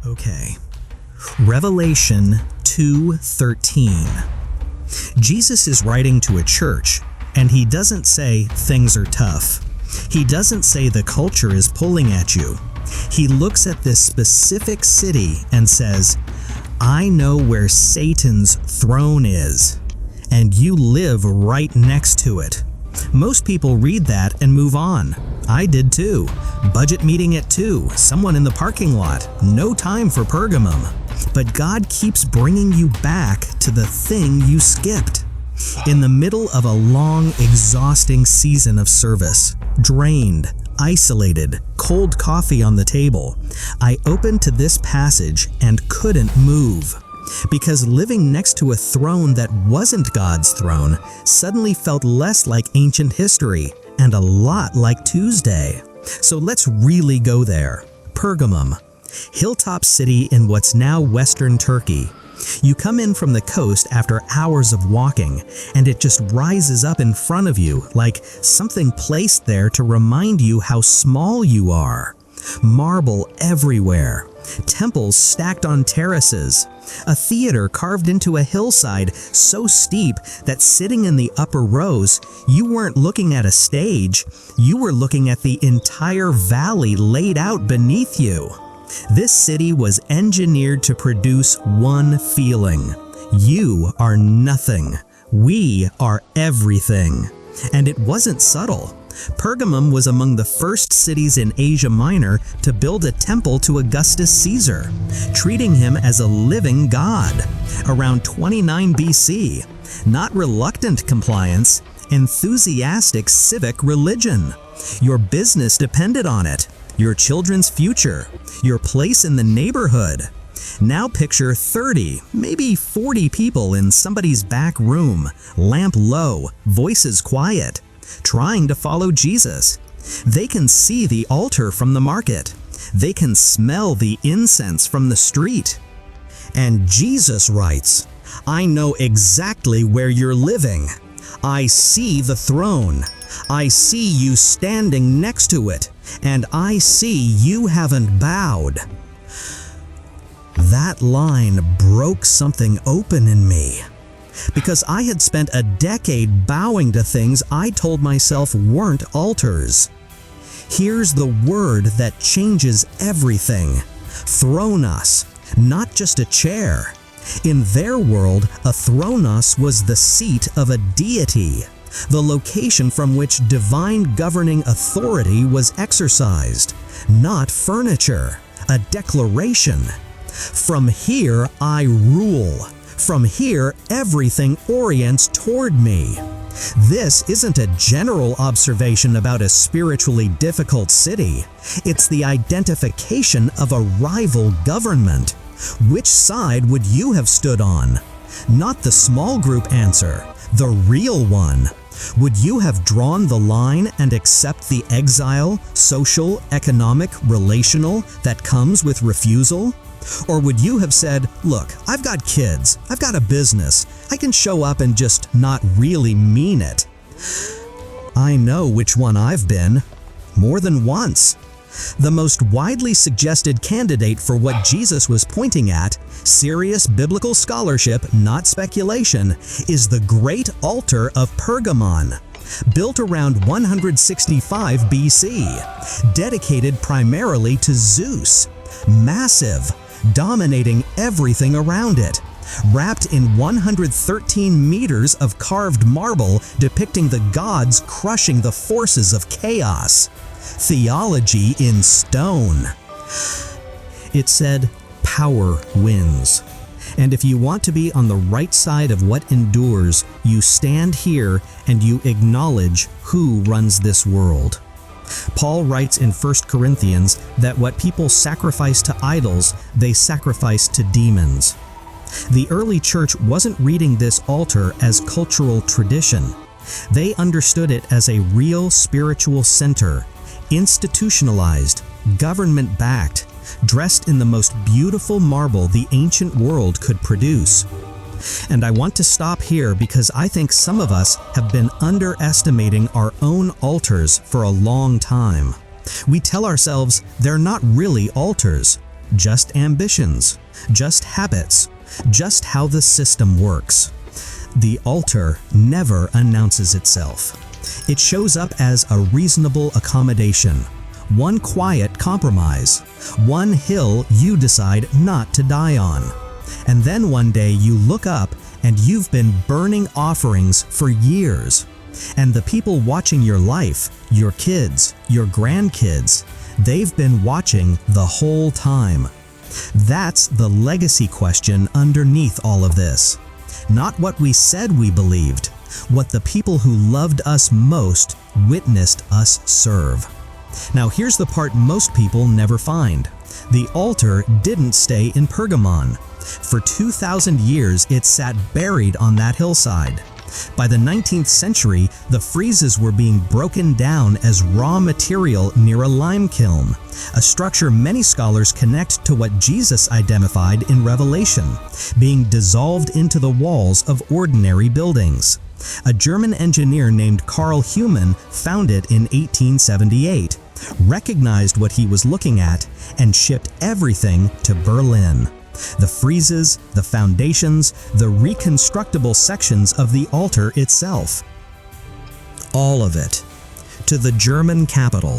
Okay. Revelation 2:13. Jesus is writing to a church, and he doesn't say things are tough. He doesn't say the culture is pulling at you. He looks at this specific city and says, I know where Satan's throne is, and you live right next to it. Most people read that and move on. I did too. Budget meeting at 2, someone in the parking lot, no time for Pergamum. But God keeps bringing you back to the thing you skipped. In the middle of a long, exhausting season of service, drained, isolated, cold coffee on the table, I opened to this passage and couldn't move. Because living next to a throne that wasn't God's throne suddenly felt less like ancient history and a lot like Tuesday. So let's really go there. Pergamum, hilltop city in what's now western Turkey. You come in from the coast after hours of walking, and it just rises up in front of you like something placed there to remind you how small you are. Marble everywhere, temples stacked on terraces, a theater carved into a hillside so steep that sitting in the upper rows, you weren't looking at a stage, you were looking at the entire valley laid out beneath you. This city was engineered to produce one feeling. You are nothing. We are everything. And it wasn't subtle. Pergamum was among the first cities in Asia Minor to build a temple to Augustus Caesar, treating him as a living god. Around 29 BC, not reluctant compliance, enthusiastic civic religion. Your business depended on it, your children's future, your place in the neighborhood. Now picture 30, maybe 40 people in somebody's back room, lamp low, voices quiet, trying to follow Jesus. They can see the altar from the market. They can smell the incense from the street. And Jesus writes, I know exactly where you're living. I see the throne. I see you standing next to it, and I see you haven't bowed. That line broke something open in me, because I had spent a decade bowing to things I told myself weren't altars. Here's the word that changes everything. Thronos, not just a chair. In their world, a thronos was the seat of a deity, the location from which divine governing authority was exercised, not furniture, a declaration. From here I rule. From here everything orients toward me. This isn't a general observation about a spiritually difficult city. It's the identification of a rival government. Which side would you have stood on? Not the small group answer, the real one. Would you have drawn the line and accept the exile, social, economic, relational that comes with refusal? Or would you have said, look, I've got kids, I've got a business, I can show up and just not really mean it? I know which one I've been, more than once. The most widely suggested candidate for what Jesus was pointing at, serious biblical scholarship, not speculation, is the great altar of Pergamon, built around 165 BC, dedicated primarily to Zeus, massive, dominating everything around it, wrapped in 113 meters of carved marble depicting the gods crushing the forces of chaos. Theology in stone. It said, power wins. And if you want to be on the right side of what endures, you stand here and you acknowledge who runs this world. Paul writes in 1 Corinthians that what people sacrifice to idols, they sacrifice to demons. The early church wasn't reading this altar as cultural tradition. They understood it as a real spiritual center, institutionalized, government-backed, dressed in the most beautiful marble the ancient world could produce. And I want to stop here because I think some of us have been underestimating our own altars for a long time. We tell ourselves they're not really altars. just ambitions, just habits, just how the system works. The altar never announces itself. It shows up as a reasonable accommodation, one quiet compromise, one hill you decide not to die on. And then one day you look up and you've been burning offerings for years. And the people watching your life, your kids, your grandkids, they've been watching the whole time. That's the legacy question underneath all of this. Not what we said we believed, what the people who loved us most witnessed us serve. Now here's the part most people never find. The altar didn't stay in Pergamon. For 2,000 years it sat buried on that hillside. By the 19th century, the friezes were being broken down as raw material near a lime kiln, a structure many scholars connect to what Jesus identified in Revelation, being dissolved into the walls of ordinary buildings. A German engineer named Carl Humann found it in 1878, recognized what he was looking at, and shipped everything to Berlin. The friezes, the foundations, the reconstructible sections of the altar itself. All of it. To the German capital.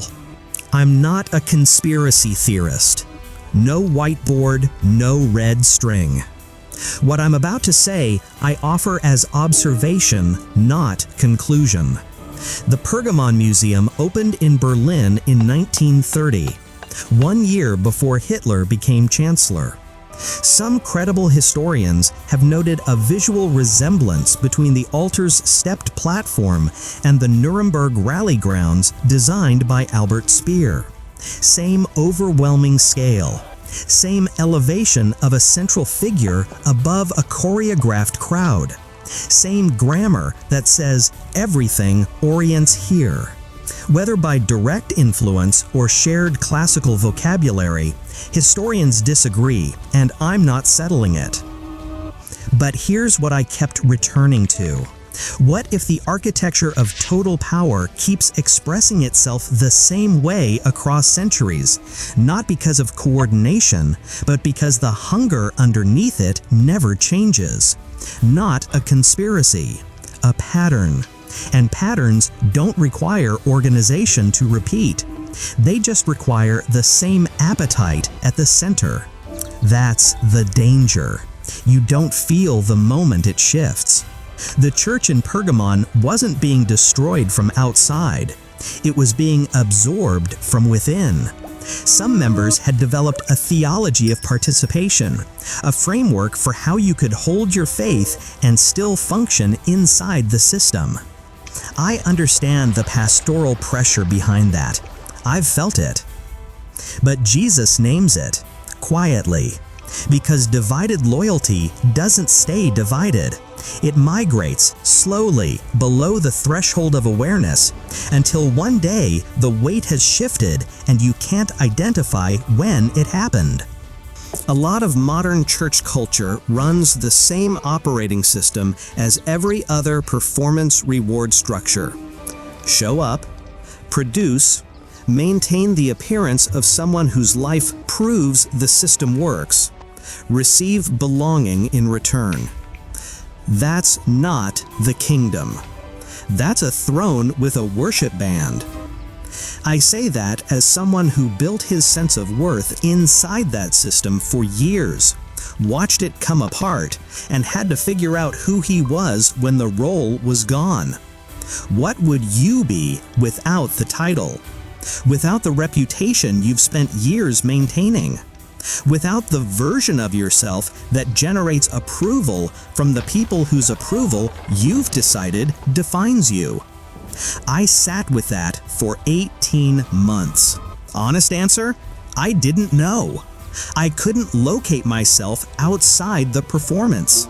I'm not a conspiracy theorist. No whiteboard, no red string. What I'm about to say, I offer as observation, not conclusion. The Pergamon Museum opened in Berlin in 1930, 1 year before Hitler became chancellor. Some credible historians have noted a visual resemblance between the altar's stepped platform and the Nuremberg rally grounds designed by Albert Speer. Same overwhelming scale, same elevation of a central figure above a choreographed crowd, same grammar that says everything orients here. Whether by direct influence or shared classical vocabulary, historians disagree, and I'm not settling it. But here's what I kept returning to. What if the architecture of total power keeps expressing itself the same way across centuries, not because of coordination, but because the hunger underneath it never changes? Not a conspiracy, a pattern. And patterns don't require organization to repeat. They just require the same appetite at the center. That's the danger. You don't feel the moment it shifts. The church in Pergamon wasn't being destroyed from outside. It was being absorbed from within. Some members had developed a theology of participation, a framework for how you could hold your faith and still function inside the system. I understand the pastoral pressure behind that. I've felt it. But Jesus names it, quietly, because divided loyalty doesn't stay divided. It migrates slowly below the threshold of awareness until one day the weight has shifted and you can't identify when it happened. A lot of modern church culture runs the same operating system as every other performance reward structure. Show up, produce, maintain the appearance of someone whose life proves the system works, receive belonging in return. That's not the kingdom. That's a throne with a worship band. I say that as someone who built his sense of worth inside that system for years, watched it come apart, and had to figure out who he was when the role was gone. What would you be without the title? Without the reputation you've spent years maintaining? Without the version of yourself that generates approval from the people whose approval you've decided defines you? I sat with that for 18 months. Honest answer? I didn't know. I couldn't locate myself outside the performance.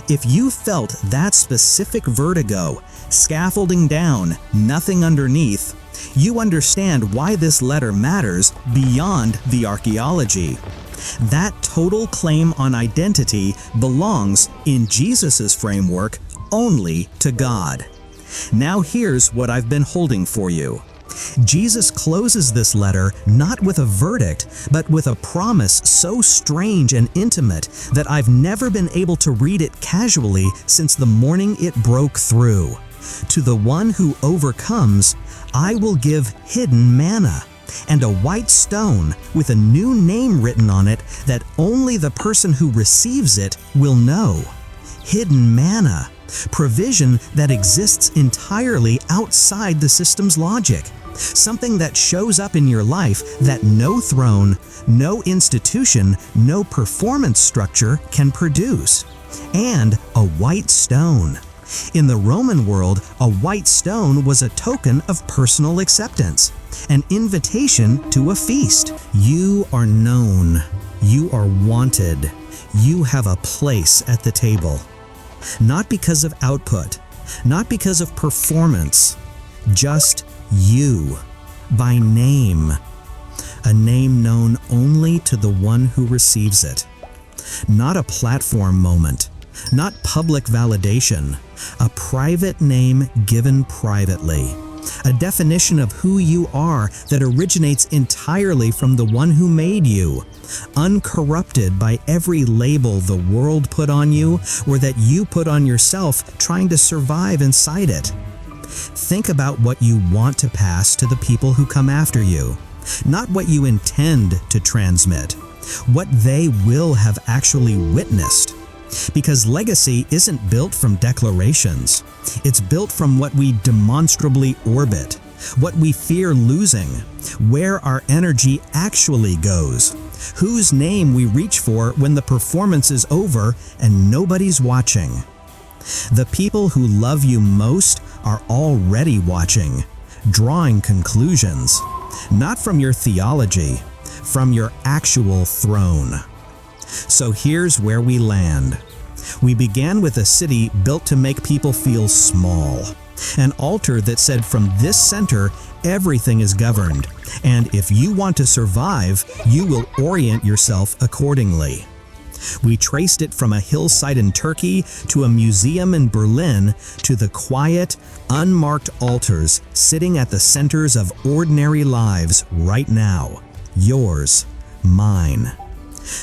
If you felt that specific vertigo, scaffolding down, nothing underneath, you understand why this letter matters beyond the archaeology. That total claim on identity belongs, in Jesus's framework, only to God. Now here's what I've been holding for you. Jesus closes this letter not with a verdict, but with a promise so strange and intimate that I've never been able to read it casually since the morning it broke through. To the one who overcomes, I will give hidden manna, and a white stone with a new name written on it that only the person who receives it will know. Hidden manna, provision that exists entirely outside the system's logic. Something that shows up in your life that no throne, no institution, no performance structure can produce. And a white stone. In the Roman world, a white stone was a token of personal acceptance, an invitation to a feast. You are known. You are wanted. You have a place at the table. Not because of output, not because of performance, just you, by name, a name known only to the one who receives it. Not a platform moment, not public validation, a private name given privately, a definition of who you are that originates entirely from the one who made you, uncorrupted by every label the world put on you or that you put on yourself trying to survive inside it. Think about what you want to pass to the people who come after you, not what you intend to transmit, what they will have actually witnessed. Because legacy isn't built from declarations. It's built from what we demonstrably orbit, what we fear losing, where our energy actually goes, whose name we reach for when the performance is over and nobody's watching. The people who love you most are already watching, drawing conclusions, not from your theology, from your actual throne. So here's where we land. We began with a city built to make people feel small, an altar that said from this center everything is governed, and if you want to survive, you will orient yourself accordingly. We traced it from a hillside in Turkey to a museum in Berlin to the quiet, unmarked altars sitting at the centers of ordinary lives right now. Yours, mine.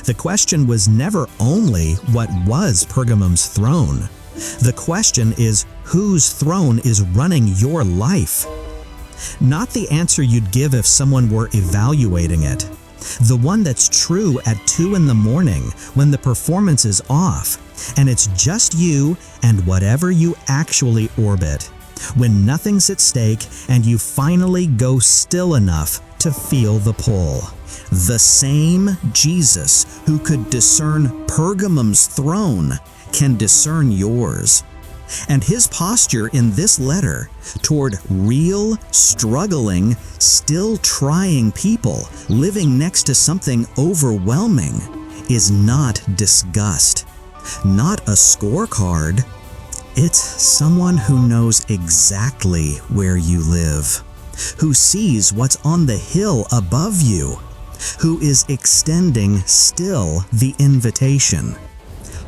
The question was never only what was Pergamon's throne. The question is whose throne is running your life. Not the answer you'd give if someone were evaluating it. The one that's true at 2 in the morning when the performance is off, and it's just you and whatever you actually orbit, when nothing's at stake and you finally go still enough to feel the pull. The same Jesus who could discern Pergamon's throne can discern yours. And his posture in this letter toward real, struggling, still trying people living next to something overwhelming is not disgust, not a scorecard. It's someone who knows exactly where you live, who sees what's on the hill above you, who is extending still the invitation.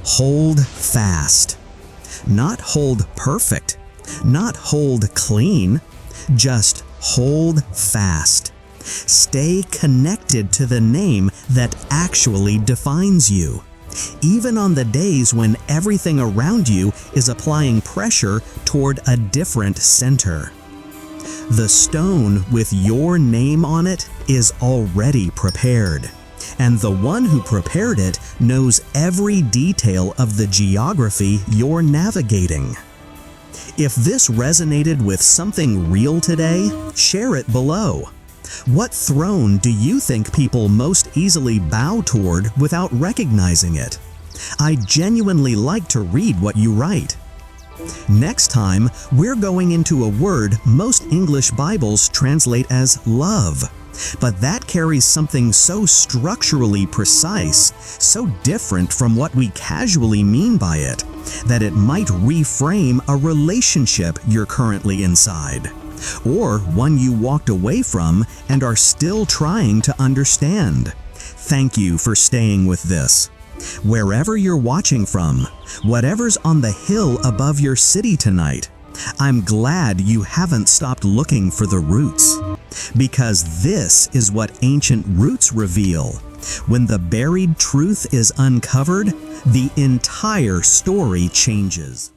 Hold fast. Not hold perfect, not hold clean, just hold fast. Stay connected to the name that actually defines you, even on the days when everything around you is applying pressure toward a different center. The stone with your name on it is already prepared, and the one who prepared it knows every detail of the geography you're navigating. If this resonated with something real today, share it below. What throne do you think people most easily bow toward without recognizing it? I genuinely like to read what you write. Next time, we're going into a word most English Bibles translate as love. But that carries something so structurally precise, so different from what we casually mean by it, that it might reframe a relationship you're currently inside, or one you walked away from and are still trying to understand. Thank you for staying with this. Wherever you're watching from, whatever's on the hill above your city tonight, I'm glad you haven't stopped looking for the roots. Because this is what ancient roots reveal. When the buried truth is uncovered, the entire story changes.